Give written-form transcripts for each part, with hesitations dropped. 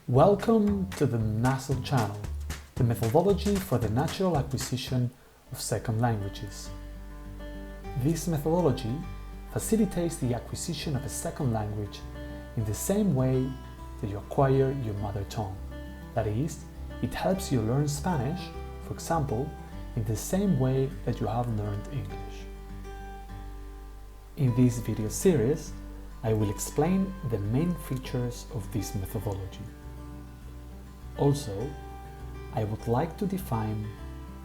Welcome to the Mnasl channel, the methodology for the natural acquisition of second languages. This methodology facilitates the acquisition of a second language in the same way that you acquire your mother tongue. That is, it helps you learn Spanish, for example, in the same way that you have learned English. In this video series, I will explain the main features of this methodology. Also, I would like to define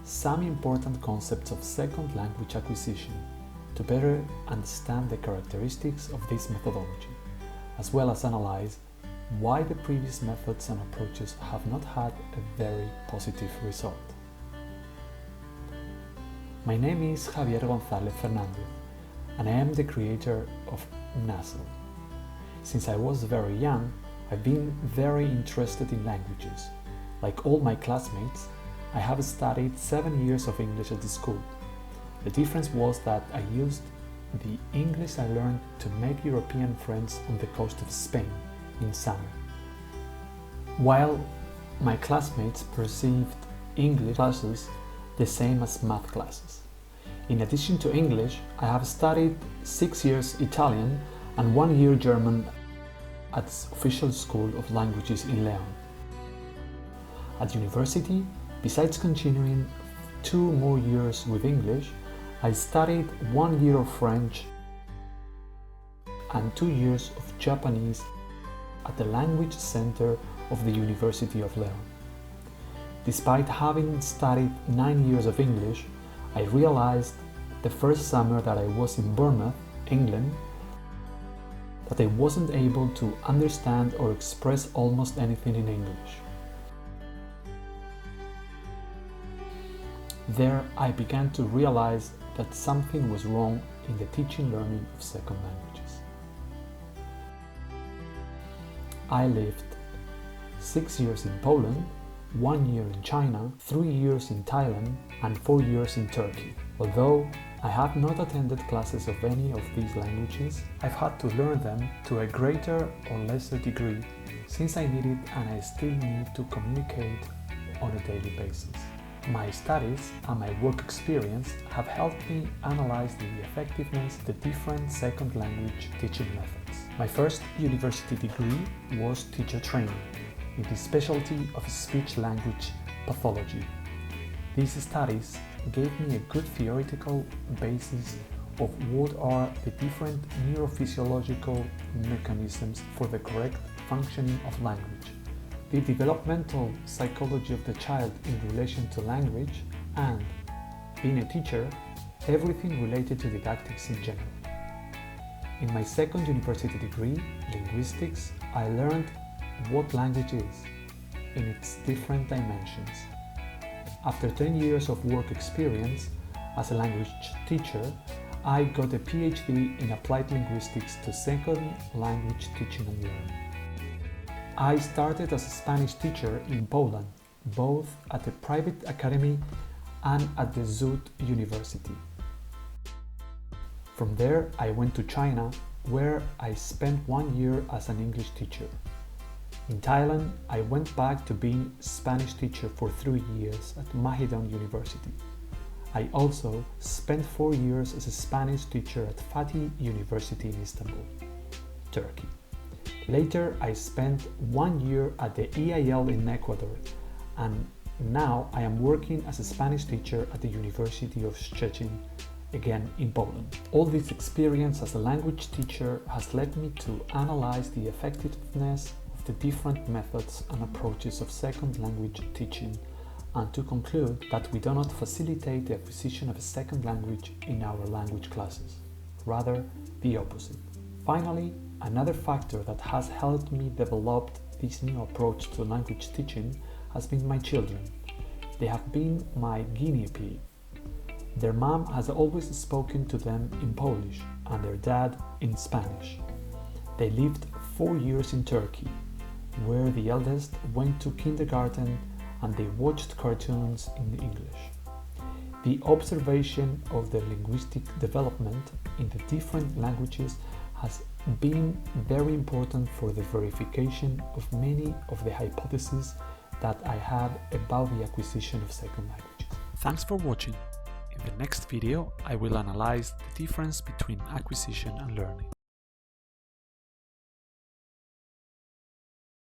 some important concepts of second language acquisition to better understand the characteristics of this methodology, as well as analyze why the previous methods and approaches have not had a very positive result. My name is Javier González Fernández, and I am the creator of Mnasl. Since I was very young, I've been very interested in languages. Like all my classmates, I have studied 7 years of English at the school. The difference was that I used the English I learned to make European friends on the coast of Spain in summer, while my classmates perceived English classes the same as math classes. In addition to English, I have studied 6 years Italian and 1 year German at the official school of languages in León. At university, besides continuing 2 more years with English, I studied 1 year of French and 2 years of Japanese at the Language Center of the University of León. Despite having studied 9 years of English, I realized the first summer that I was in Bournemouth, England, that I wasn't able to understand or express almost anything in English. There I began to realize that something was wrong in the teaching learning of second languages. I lived 6 years in Poland, 1 year in China, 3 years in Thailand, and 4 years in Turkey. Although I have not attended classes of any of these languages, I've had to learn them to a greater or lesser degree since I need it and I still need to communicate on a daily basis. My studies and my work experience have helped me analyze the effectiveness of the different second language teaching methods. My first university degree was teacher training in the specialty of speech-language pathology. These studies gave me a good theoretical basis of what are the different neurophysiological mechanisms for the correct functioning of language, the developmental psychology of the child in relation to language, and, being a teacher, everything related to didactics in general. In my second university degree, linguistics, I learned what language is in its different dimensions. After 10 years of work experience as a language teacher, I got a PhD in applied linguistics to second language teaching and learning. I started as a Spanish teacher in Poland, both at a private academy and at the Zut University. From there, I went to China, where I spent 1 year as an English teacher. In Thailand, I went back to being Spanish teacher for 3 years at Mahidol University. I also spent 4 years as a Spanish teacher at Fatih University in Istanbul, Turkey. Later, I spent 1 year at the EIL in Ecuador, and now I am working as a Spanish teacher at the University of Szczecin, again in Poland. All this experience as a language teacher has led me to analyze the effectiveness the different methods and approaches of second language teaching, and to conclude that we do not facilitate the acquisition of a second language in our language classes, rather the opposite. Finally, another factor that has helped me develop this new approach to language teaching has been my children. They have been my guinea pig. Their mom has always spoken to them in Polish and their dad in Spanish. They lived 4 years in Turkey, where the eldest went to kindergarten and they watched cartoons in English. The observation of their linguistic development in the different languages has being very important for the verification of many of the hypotheses that I had about the acquisition of second languages. Thanks for watching. In the next video, I will analyze the difference between acquisition and learning.